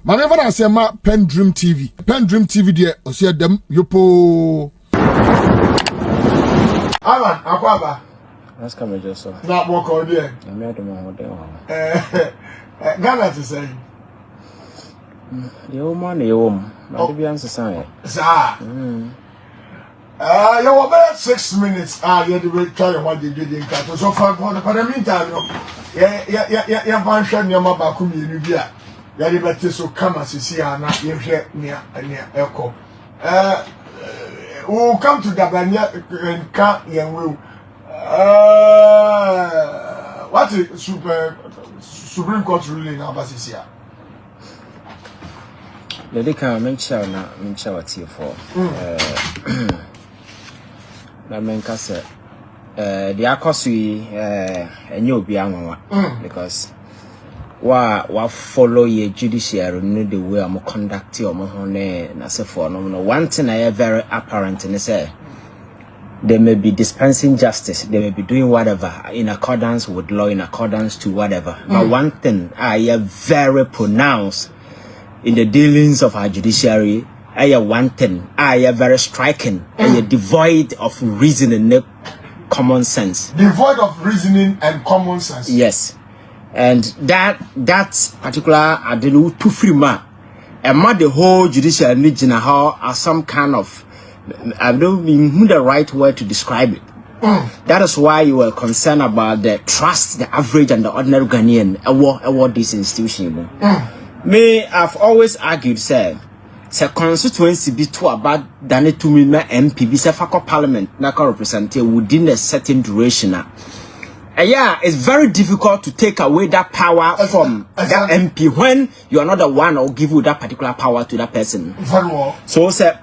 Manever I say ma PENDREAM TV. PENDREAM TV there, o see them yopo. Alan, akwaba. That's coming just so. Not walk on there. I made them all day. Ghana to say. You money, you but be answer sign. Sir. You were about 6 minutes. You had to try what you did in Cato. So for the meantime, yeah, function your mother come in India. You had better so come as you see, and not near Echo. We'll come to Gabania and can't young will. What is Supreme Court ruling now, Basisia? The day can mention what here for. Na menka say the akosi enye obi anwa because wa follow your judiciary no the way am conduct your ho na say for no one thing I very apparent in say they may be dispensing justice, they may be doing whatever in accordance with law, in accordance to whatever. But one thing I very pronounced in the dealings of our judiciary, one thing very striking, devoid of reasoning and common sense. Devoid of reasoning and common sense. Yes, and that particular adelu to free man, and the whole judicial region as some kind of, I don't mean the right word to describe it. That is why you were concerned about the trust, the average and the ordinary Ghanaian award this institution. Me, I've always argued, say constituency be too about than it to me MP be say for parliament na can represent within a certain duration. Yeah, it's very difficult to take away that power from that MP when you are not the one who give you that particular power to that person. So say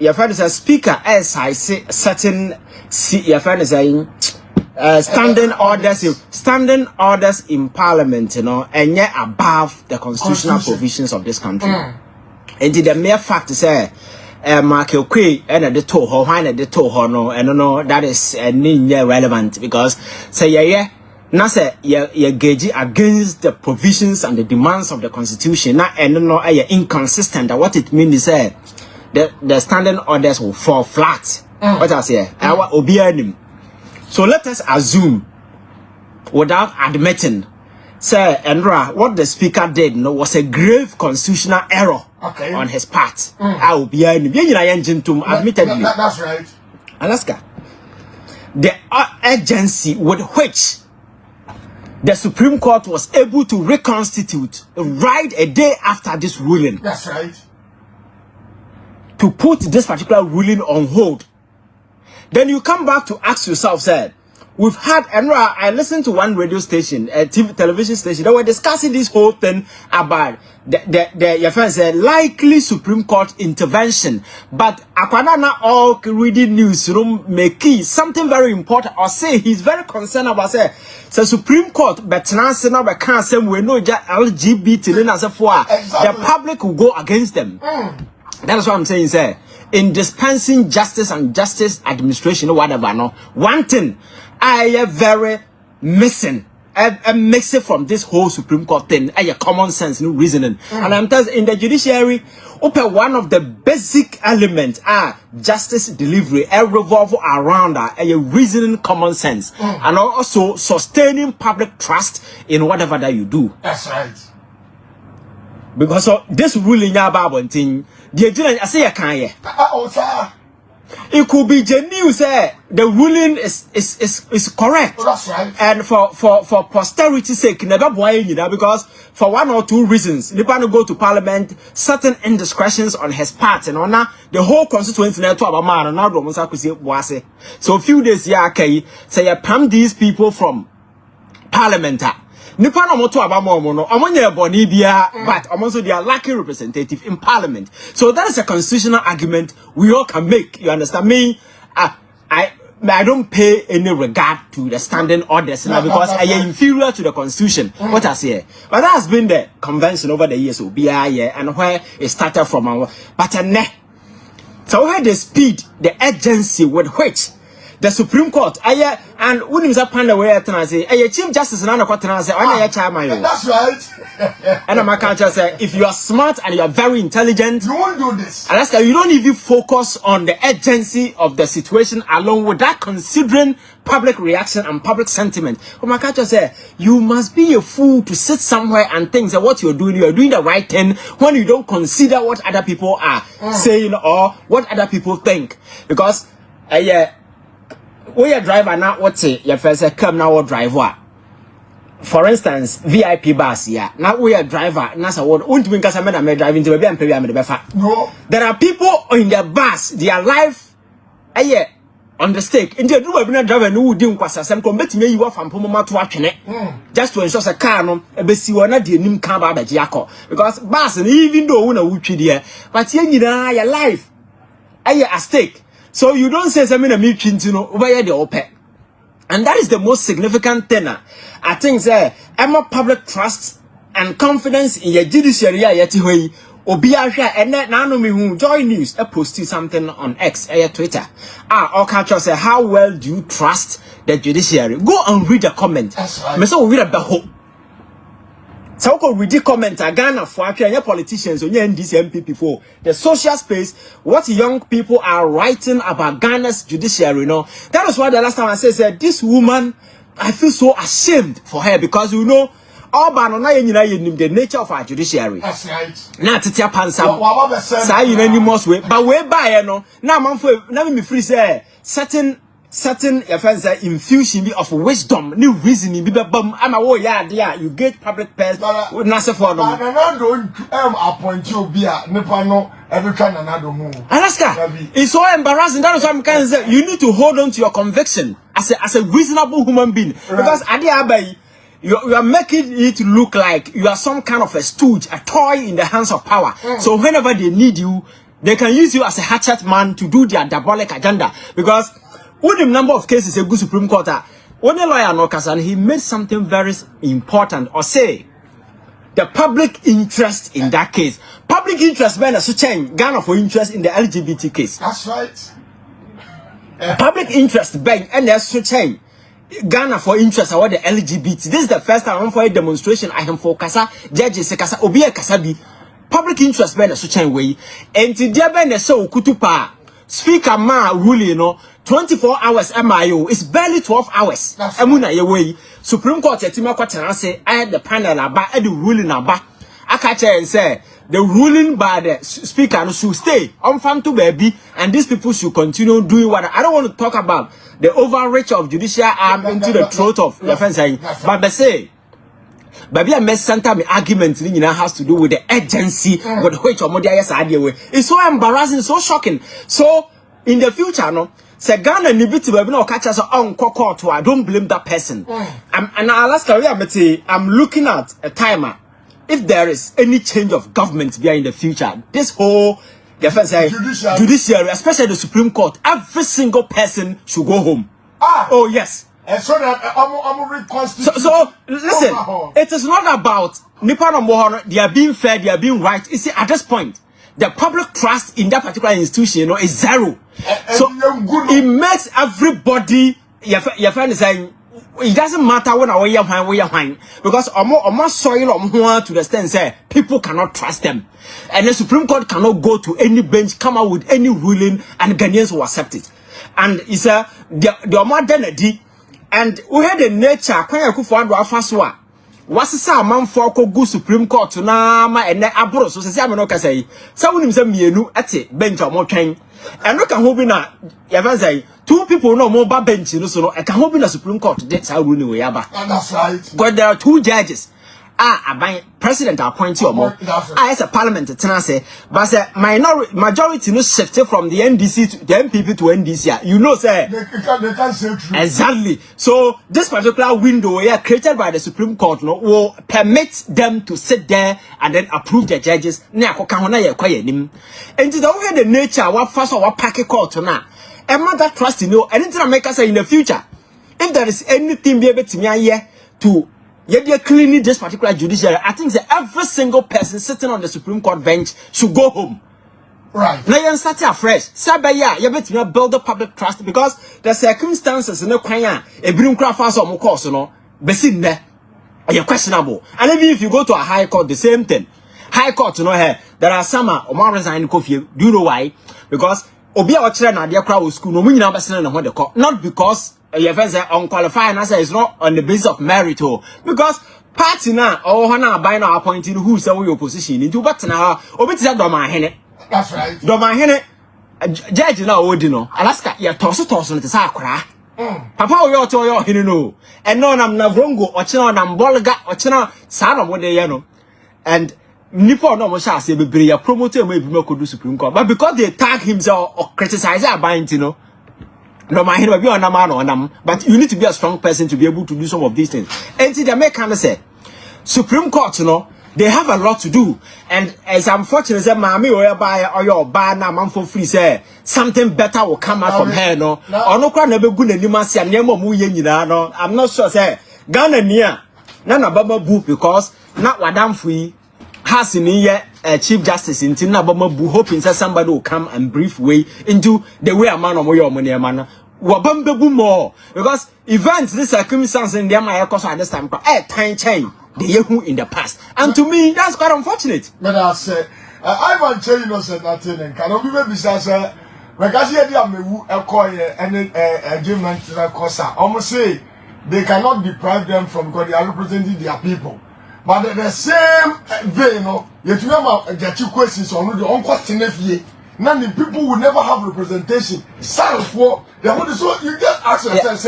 your friend is a speaker as I say certain your friend is saying standing orders in parliament, you know, and yet above the constitutional provisions of this country. And the mere fact is Kyei and the toe why the toe no and no that is relevant because say now say you gauge against the provisions and the demands of the constitution now and no inconsistent. What it means is the standing orders will fall flat. What I say our obianim. So let us assume, without admitting, say, Andra, what the speaker did was a grave constitutional error on his part. I will be admittedly. That's right. Alaska. The urgency with which the Supreme Court was able to reconstitute right a day after this ruling. That's right. To put this particular ruling on hold. Then you come back to ask yourself, say, we've had, and I listened to one radio station, a television station, they were discussing this whole thing about your friend said likely Supreme Court intervention. But Akwanana all reading newsroom make something very important or say he's very concerned about say Supreme Court but now can't say we know LGBT the public will go against them. That is what I'm saying, sir. In dispensing justice and justice administration or whatever, no one thing I am very missing. I'm mixing from this whole Supreme Court thing. Common sense, no reasoning. And I'm telling in the judiciary, one of the basic elements are justice delivery, revolve around a reasoning common sense, and also sustaining public trust in whatever that you do. That's right. Because this ruling about thing. The I say Kyei. It could be genuine say the ruling is correct. That's right. And for posterity's sake, never because for one or two reasons, they want to go to parliament, certain indiscretions on his part and honor the whole constituency to about man and now so a few days Kyei say pam these people from parliament. Nipa no moto abamomo no omonye boni bia but also they are lacking representative in parliament. So that is a constitutional argument we all can make. You understand me? I don't pay any regard to the standing orders now because I am inferior to the constitution. What I say, but that has been the convention over the years. And where it started from. But so where the speed, the urgency with which the Supreme Court. And when is a panel where I say, Chief Justice and I say, that's right. And I'm a culture say, if you are smart and you are very intelligent, you won't do this. Alaska, you don't even focus on the urgency of the situation along with that, considering public reaction and public sentiment. But my culture say, you must be a fool to sit somewhere and think that what you're doing the right thing when you don't consider what other people are saying or what other people think. Because we are driver now, what's it? Your first come now, what driver? For instance, VIP bus, yeah. Now we are driver. Nasa what? Won't mean because I'm driving to a BM. No. There are people in the bus. Their life, on the stake. In the driver who didn't pass some combat me you off and Pomoma to watch it. Just to ensure a car no a besiwana the nim car by Jaco. Because bus and even though we know there, but your life at stake. So you don't say something a meeting to know over the open. And that is the most significant thing. I think that public trust and confidence in your judiciary yet way Obiasha and that nanomi who join news posted something on X Twitter. All culture say how well do you trust the judiciary? Go and read the comment. That's right. Me so read about hope. So go read the comment Ghana for actually politicians on NDC MPP for the social space, what young people are writing about Ghana's judiciary, you know. That was why the last time I said this woman, I feel so ashamed for her because you know all the nature of our judiciary. That's right. Now Titia Pansa say unanimous way. But whereby no now man for now me free say certain infusion of wisdom, new reasoning, be bam. I'm a yeah, you get public pairs. Nasa for them. I don't appoint you be a Nepano every time another move. Alaska, it's so embarrassing. That is why I'm kind of say you need to hold on to your conviction as a reasonable human being. Right. Because Adi you are making it look like you are some kind of a stooge, a toy in the hands of power. So whenever they need you, they can use you as a hatchet man to do their diabolic agenda. Because with the number of cases a good Supreme Court, when a lawyer knows and he made something very important or say the public interest in that case. Public interest when a change Ghana for interest in the LGBT case. That's right. Public interest bank and there's change Ghana for interest about the LGBT. This is the first time I'm for a demonstration. I am for Kasa judges Kasa Obia Kasabi. Public interest when a change way. And today when a show kutupa speaker ma ruling, you know. 24 hours MIO is barely 12 hours. Amuna yewe Supreme Court etima kwatena say I the panel aba the ruling aba. Akache and say the ruling by the speaker should stay on farm to baby and these people should continue doing what I don't want to talk about the overreach of judicial arm into the throat of the fence but they say baby I mess center me argument has to do with the urgency with which it's so embarrassing, so shocking. So in the future no say Ghana ni biti baby no catch us on court to I don't blame that person. And Alaska I'm looking at a timer. If there is any change of government there in the future, this whole judiciary, especially the Supreme Court, every single person should go home. Oh yes. And so that I'm reconstituted. So listen, it is not about Nippon Mohon, they are being fair, they are being right. You see, at this point, the public trust in that particular institution, you know, is zero. So it makes everybody your friend is saying it doesn't matter when we are fine because almost soil to the extent say people cannot trust them. And the Supreme Court cannot go to any bench, come out with any ruling, and Ghanaians will accept it. And it's the modernity. And we had the nature when you for Faswa. What's a man for go Supreme Court to Nama and Abro? So say, I'm not going to say, someone is a me at it, bench or more train. And look at hoping that say two people no more bench, so I can hope in the Supreme Court. That's how we know. That's right. But there are two judges. President appoint you or more. As a parliament say, but majority no shifted from the NDC to the MPP to NDC. You know, say they can't say true. Exactly. So this particular window here created by the Supreme Court will permit them to sit there and then approve the judges. And the nature what first or what packet court now. And not that trust anything I make us say in the future. If there is anything be able to me here to yet they're cleaning this particular judiciary. I think that every single person sitting on the Supreme Court bench should go home. Right. Now you start afresh. Sabaya, you better build the public trust because the circumstances in the Kwanya, a bring craft fast or more course, no, besin there. You're questionable. And even if you go to a high court, the same thing. High court, you know, here, there are some more resign coffee. Do you know why? Because Obia or China, dear crowd school, no meaning of the court. Not because your friends are unqualified, and I say it's not on the basis of merit, because party now, or Hana by now appointing who's your opposition into but now, or it's a Doma Henne. That's right. Doma Henne, judge now, Odino, Alaska, you're tossing to Sakra. Papa, you're to your Hino, and no, I'm Navrongo, or China, and Bolga, or China, son of what they know. And Nippon no shall say be a promoter maybe no could do Supreme Court, but because they tag himself or criticize our buying, you know. No, my head will be on a man or them, but you need to be a strong person to be able to do some of these things. And the American say, Supreme Court, you know, they have a lot to do. And as unfortunate as mammy or buy or your bar now, man for free, say something better will come out from her, no, or no crime never good and you must say, no, I'm not sure, say, Ghana near none of Baba book because not Madame Free. Has in here Chief Justice in Tinabama Boo hoping that somebody will come and brief way into the way a man or your money man. Wabamba more because events this circumstance in the my cause at this time time chain the year in the past. And to me that's quite unfortunate. But I said I want to tell you no said nothing and can be besides because here they are me any agreement cause almost say they cannot deprive them from because they are representing their people. But the same vein, you remember get you questions on the unquestioned fear. None the people will never have representation. For they want to so you just ask yourself,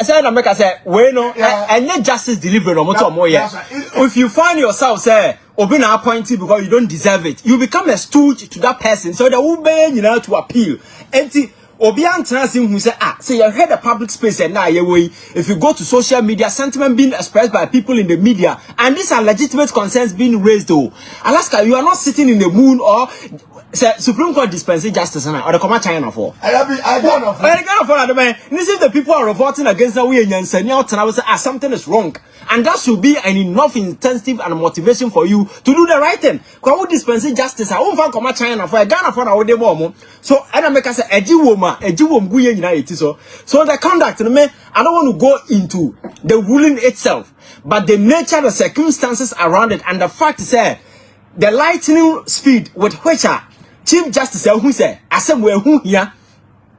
say America say, well no, and not justice delivered or more yet. If you find yourself say or being appointed because you don't deserve it, you become a stooge to that person. So they will be you know to appeal. Empty Obian Transim who said, say you heard the public space and now if you go to social media, sentiment being expressed by people in the media, and these are legitimate concerns being raised though. Alaska, you are not sitting in the moon or say Supreme Court dispensing justice or the Command China for. I don't know. If the people are revolting against the way and saying something is wrong. And that should be an enough incentive and motivation for you to do the right thing. Because dispensing justice, I won't find China for a Ghana for our demo. So I don't make us a so the conduct, I don't want to go into the ruling itself, but the nature, the circumstances around it, and the fact is the lightning speed with which Chief Justice who said, I said, we're who here.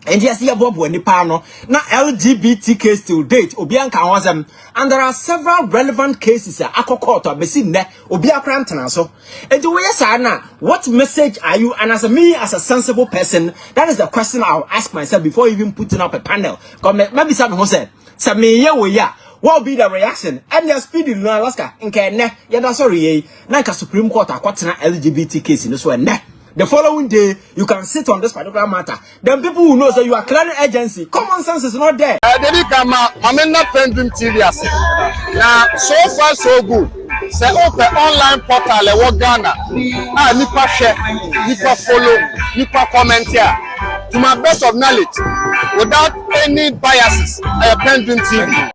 And yes, yeah, Bob when the panel now LGBT case till date, Obianka was and there are several relevant cases. Court or Bessin, Obiakran so. And the way I what message are you? And as a sensible person, that is the question I'll ask myself before even putting up a panel. Maybe someone who said, what will be the reaction? And they're speeding in Alaska. In Kenya, that's sorry, like a Supreme Court, a LGBT case in this one. The following day, you can sit on this particular matter. Then people who know that you are clearing agency. Common sense is not there. I'm not PENDREAM TV. Now, so far so good. Say open online portal e Ghana. Nipa share, nipa follow, nipa comment here. To my best of knowledge, without any biases, PENDREAM TV.